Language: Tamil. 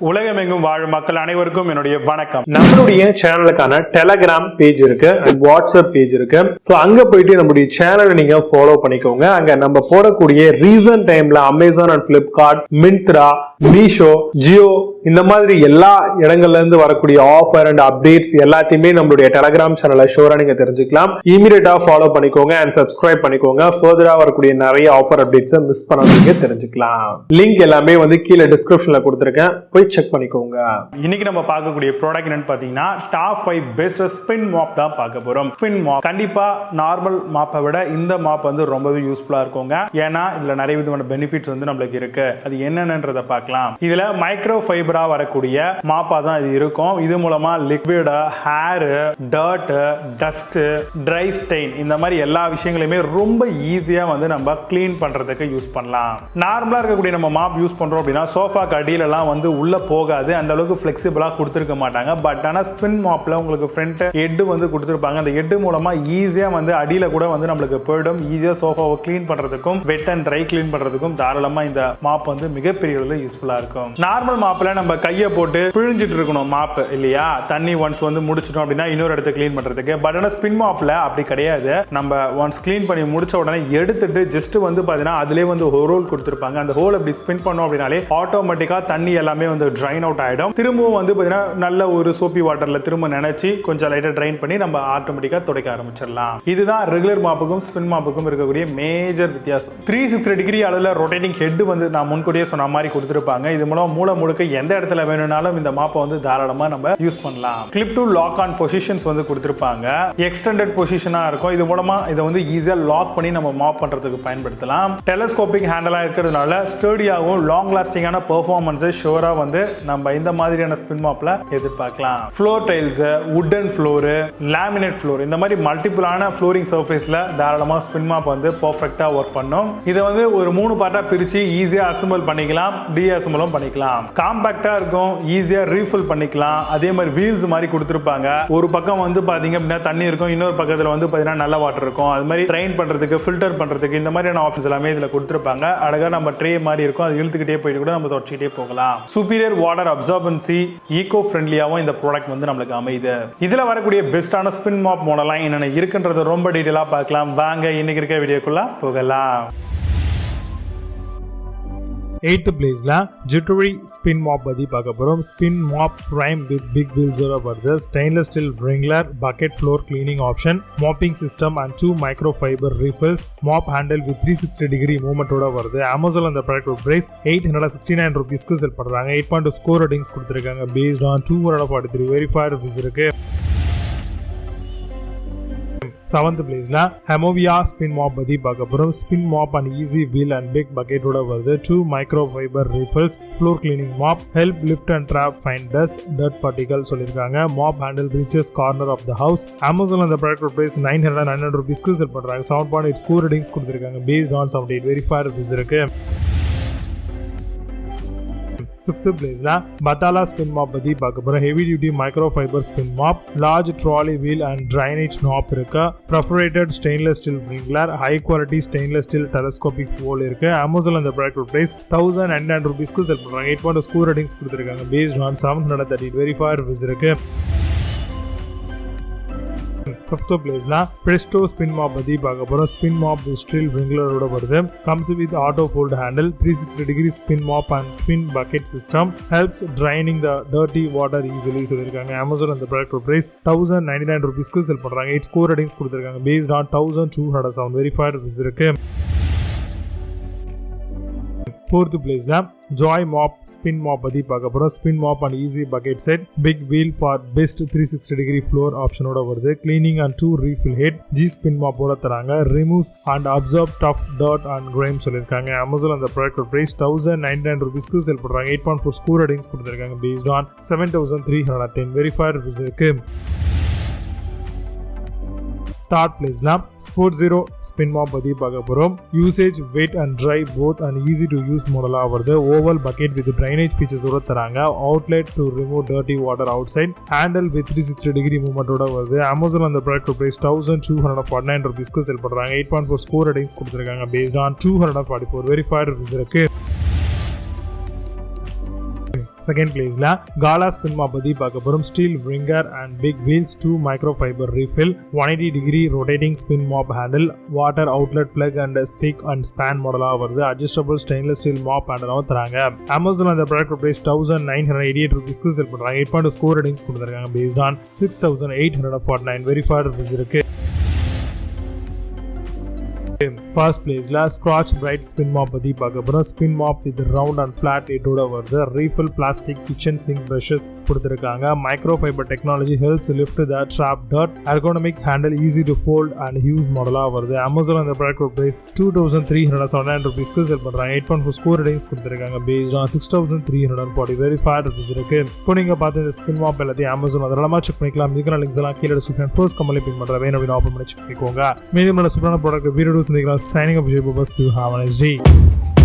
உலகமெங்கும் வாழும் மக்கள் அனைவருக்கும் என்னுடைய வணக்கம். நம்மளுடைய சேனலுக்கான டெலகிராம் பேஜ் இருக்கு அண்ட் வாட்ஸ்அப் பேஜ் இருக்கு. சோ அங்க போயிட்டு நம்மளுடைய சேனலை நீங்க ஃபாலோ பண்ணிக்கோங்க. அங்க நம்ம போடக்கூடிய ரீசன்ட் டைம்ல Amazon and Flipkart, Myntra, Meesho, Jio இந்த மாதிரி எல்லா இடங்கள்ல இருந்து வரக்கூடிய ஆஃபர் அண்ட் அப்டேட்ஸ் எல்லாத்தையுமே நம்மளுடைய டெலகிராம் சேனல்ல ஷோரா நீங்க தெரிஞ்சுக்கலாம். இமீடியட்டா ஃபாலோ பண்ணிக்கோங்க அண்ட் சப்ஸ்கிரைப் பண்ணிக்கோங்க. ஃபர்தரா வரக்கூடிய நிறைய ஆஃபர் அப்டேட்ஸ் மிஸ் பண்ணாதீங்க, தெரிஞ்சுக்கலாம். லிங்க் எல்லாமே கீழே டிஸ்கிரிப்ஷன்ல கொடுத்திருக்கேன், போய் செக் பண்ணிக்கோங்க. இன்னைக்கு நம்ம பார்க்கக்கூடிய ப்ராடக்ட் என்னன்னு பாத்தீங்கன்னா டாப் 5 பெஸ்ட் ஸ்பின் மாப் தான் பார்க்க போறோம். ஸ்பின் மாப் கண்டிப்பா நார்மல் மாப்பை விட இந்த மாப் ரொம்பவே யூஸ்ஃபுல்லா இருக்குங்க. ஏன்னா இதுல நிறைய விதமான பெனிஃபிட்ஸ் நம்மளுக்கு இருக்கு. அது என்னன்றத பார்க்கலாம். இதுல மைக்ரோ ஃபைபரா வரக்கூடிய மாப்பா தான் இது இருக்கும். இது மூலமா liquid, hair, dirt, dust, dry stain இந்த மாதிரி எல்லா விஷயங்களையுமே ரொம்ப ஈஸியா நம்ம கிளீன் பண்றதுக்கு யூஸ் பண்ணலாம். நார்மலா இருக்கக்கூடிய நம்ம மாப் யூஸ் பண்றோம் அப்படின்னா சோஃபாக்கு அடியில எல்லாம் உள்ள போகாது, அந்த அளவுக்கு ஃபிளெக்சிபிளா கொடுத்திருக்க மாட்டாங்க. பட் ஆனா ஸ்பின் மாப்ல உங்களுக்கு ஃப்ரண்ட் ஹெட் கொடுத்திருப்பாங்க. அந்த ஹெட் மூலமா ஈஸியா அடியில கூட நம்மளுக்கு போய்டும். ஈஸியா சோஃபாவை கிளீன் பண்றதுக்கும் வெட் அண்ட் ட்ரை கிளீன் பண்றதுக்கும் தாராளமா இந்த மாப் மிகப்பெரிய அளவுல யூஸ்ஃபுல்லா இருக்கும். நார்மல் மாப்ல நம்ம கையை போட்டு பிழிஞ்சிட்டு இருக்கணும் மாப் இல்லையா, தண்ணி ஒன்ஸ் முடிச்சிட்டோம் அப்படின்னா இன்னொரு இடத்த கிளீன் பண்றதுக்கு. பட் ஆனா ஸ்பின் மாப்ல அப்படி கிடையாது. நம்ம ஒன்ஸ் கிளீன் பண்ணி முடிச்ச உடனே எடுத்துட்டு ஜஸ்ட் பாத்தீங்கன்னா அதுலயே ஹோல் கொடுத்திருப்பாங்க. அந்த ஹோல் அப்படி ஸ்பின் பண்ணோம் அப்படின்னாலே ஆட்டோமேட்டிக்கா தண்ணி எல்லாமே ட்ரைன் அவுட் ஆயிடும். திரும்பவும் பாத்தீங்கன்னா நல்ல ஒரு சோப்பி வாட்டர்ல திரும்ப நினைச்சு கொஞ்சம் லைட்டா ட்ரைன் பண்ணி நம்ம ஆட்டோமேட்டிக்கா துடைக்க ஆரம்பிச்சிடலாம். இதுதான் ரெகுலர் மாப்புக்கும் ஸ்பின் மாப்புக்கும் இருக்கக்கூடிய மேஜர் வித்தியாசம். 360 டிகிரி அளவுல ரொட்டேட்டிங் ஹெட் நான் முன்கூட்டியே சொன்ன மாதிரி கொடுத்திருப்பாங்க. இது மூலம் மூளை முழுக்க எந்த இடத்துல வேணும்னாலும் இந்த மாப்பை தாராளமா நம்ம யூஸ் பண்ணலாம். Clip to log on positions கொடுத்திருப்பாங்க. எக்ஸ்டெண்டட் பொசிஷனா இருக்கும். இது மூலமா இதை ஈஸியா லாக் பண்ணி நம்ம மாப் பண்றதுக்கு பயன்படுத்தலாம். டெலஸ்கோபிக் ஹேண்டலா இருக்கிறதுனால ஸ்டடியாகவும் லாங் லாஸ்டிங்கான பெர்ஃபார்மன்ஸ் ஷோரா நம்ம இந்த மாதிரியான ஸ்பின் மாப்ல எதிர்பார்க்கலாம். ஃப்ளோர் டைல்ஸ், வுடன் ஃப்ளோர், லேமினேட் ஃப்ளோர் இந்த மாதிரி மல்டிபிளான ஃப்ளோரிங் சர்ஃபேஸ்ல தாராளமா ஸ்பின் மாப் பெர்ஃபெக்ட்டா ஒர்க் பண்ணும். இதை ஒரு 3 பார்ட்டா பிரிச்சு ஈஸியா அசெம்பிள் பண்ணிக்கலாம், டீஅசெம்பிளும் பண்ணிக்கலாம். காம்பாக்டா இருக்கும், ஈஸியா ரீஃபில் பண்ணிக்கலாம். அதே மாதிரி வீல்ஸ் மாதிரி கொடுத்திருப்பாங்க. ஒரு பக்கம் பாத்தீங்க அப்படின்னா தண்ணி இருக்கும், இன்னொரு பக்கத்துல பாத்தீங்கன்னா நல்ல வாட்டர் இருக்கும். அது மாதிரி ட்ரைன் பண்றதுக்கு, ஃபில்டர் பண்றதுக்கு இந்த மாதிரியான ஆப்ஷன்ஸ் எல்லாமே இதுல கொடுத்திருப்பாங்க. அழகா நம்ம ட்ரே மாதிரி இருக்கும், அது இழுத்துக்கிட்டே போயிட்டு கூட நம்ம தொடச்சிட்டே போகலாம். சுப்பீரியர் வாட்டர் அப்சார்பன்சி, ஈகோ ஃப்ரெண்ட்லியாவும் இந்த ப்ராடக்ட் நம்மளுக்கு அமையுது. இதுல வரக்கூடிய பெஸ்டான ஸ்பின் மாப் மாடலாம் என்னென்ன இருக்குன்றத ரொம்ப டீடைலா பார்க்கலாம். வாங்க இன்னைக்கு இருக்க வீடியோக்குள்ள போகலாம். 8th பிளேஸ்ல Juteri Spin Mop பத்தி பார்க்க போறோம். Spin Mop Prime with big wheels வருது. Stainless steel wringer, bucket floor cleaning option, mopping system and 2 microfiber refills, mop handle with 360 degree movement ஓட வருது. Amazon அந்த ப்ராடக்ட் பிரைஸ் 869 ரூபீஸ்க்கு செல் பண்றாங்க. 8.2 ஸ்கோர் ரேட்டிங்ஸ் கொடுத்திருக்காங்க. based on 243 verified reviews இருக்கு. 7th பிளேஸ்ல Hemovia Spin Mop பத்தி பார்க்க போறோம். Spin Mop and easy wheel and big bucket ஓட வருது. 2 microfiber refills, floor cleaning mop, help lift and trap fine dust, dirt particles சொல்லிருக்காங்க. Mop handle reaches corner of the house. Amazon அந்த ப்ராடக்ட் பிரைஸ் 999 ரூபீஸ்க்கு செல் பண்றாங்க. 7.8 ஸ்கோர் ரேட்டிங்ஸ் கொடுத்திருக்காங்க. based on 78 verified reviews இருக்கு. 6th பிளேஸ்ல Bathla Spin Mop பத்தி பார்க்க போறோம். heavy duty microfiber spin mop, large trolley wheel and drainage knob இருக்கு. perforated stainless steel wringer, high quality stainless steel telescopic fold இருக்கு. Amazon அந்த ப்ராடக்ட் பிரைஸ் 1099 ரூபீஸ்க்கு செல் பண்றாங்க. 8.2 ஸ்கோர் ரேட்டிங்ஸ் கொடுத்திருக்காங்க. based on 730 verified reviews இருக்கு. 5th பிளேஸ்ல Presto Spin Mop பத்தி பார்க்க போறோம். Spin Mop with steel wringer ஓட வருது. comes with auto fold handle, 360 degree spin mop and twin bucket system, helps draining the dirty water easily சொல்லிருக்காங்க. Amazon அந்த ப்ராடக்ட் பிரைஸ் 1099 ரூபீஸ்க்கு செல் பண்றாங்க. 8 ஸ்கோர் ரேட்டிங்ஸ் கொடுத்திருக்காங்க. based on 1207 verified reviews இருக்கு. 4th பிளேஸ்ல Joymoop Spin Mop பத்தி பார்க்க போறோம். Spin Mop and easy bucket set, big wheel for best 360 degree floor option ஓட வருது. cleaning and 2 refill head, G Spin Mop ஓட தராங்க. removes and absorb tough dirt and grime சொல்லிருக்காங்க. Amazon அந்த ப்ராடக்ட் பிரைஸ் 1099 ரூபீஸ்க்கு செல் பண்றாங்க. 8.4 ஸ்கோர் ரேட்டிங்ஸ் கொடுத்திருக்காங்க. based on 7310 verified reviews இருக்கு. 3rd பிளேஸ்ல Spotzero Spin Mop பத்தி பார்க்க போறோம். Usage wet and dry both and easy to use மாடலா வருது. Oval bucket with drainage features ஓட தராங்க. Outlet to remove dirty water outside, handle with 360 degree movement ஓட வருது. Amazon அந்த ப்ராடக்ட் பிரைஸ் 1249 ரூபீஸ்க்கு செல் பண்றாங்க. 8.4 ஸ்கோர் ரேட்டிங்ஸ் கொடுத்திருக்காங்க. based on 244 verified reviews இருக்கு. செகண்ட் பிளேஸ்ல Gala Spin Mop பத்தி பார்க்க போறோம். Steel Wringer and Big Wheels 2 microfiber refill 180-degree rotating spin mop handle water outlet plug and spick and span மாடலா வருது. adjustable stainless steel mop handle தராங்க. Amazon அந்த ப்ராடக்ட் பிரைஸ் 1988 ரூபீஸ்க்கு செல் பண்றாங்க. 8.2 ஸ்கோர் ரேட்டிங்ஸ் கொடுத்திருக்காங்க based on 6849 verified reviews இருக்கு. First place la Scotch-Brite Spin Mop பத்தி பார்க்க போறோம். Spin Mop with round and flat head-ஓட வருது. Refill plastic kitchen sink brushes கொடுத்திருக்காங்க. Microfiber technology helps lift the trap dirt. Ergonomic handle easy to fold and use மாடலா வருது. Amazon அந்த ப்ராடக்ட் பிரைஸ் 2379 ரூபீஸ்க்கு செல் பண்றாங்க. 8.4 ஸ்கோர் ரேட்டிங்ஸ் கொடுத்திருக்காங்க based on 6340 verified reviews இருக்கு. இப்போ நீங்க பார்த்த இந்த Spin Mop எல்லாத்தையும் Amazon அதெல்லாம் செக் பண்ணிக்கலாம். இதுக்கான லிங்க்ஸ் எல்லாம் கீழ டிஸ்கிரிப்ஷன் ஃபர்ஸ்ட் கமெண்ட்ல பின் பண்றேன். வேணும் அப்படினா ஓபன் பண்ணி செக் பண்ணிக்கோங்க. மீண்டும் நல்ல சூப்பரான product videos signing off. You have a nice day.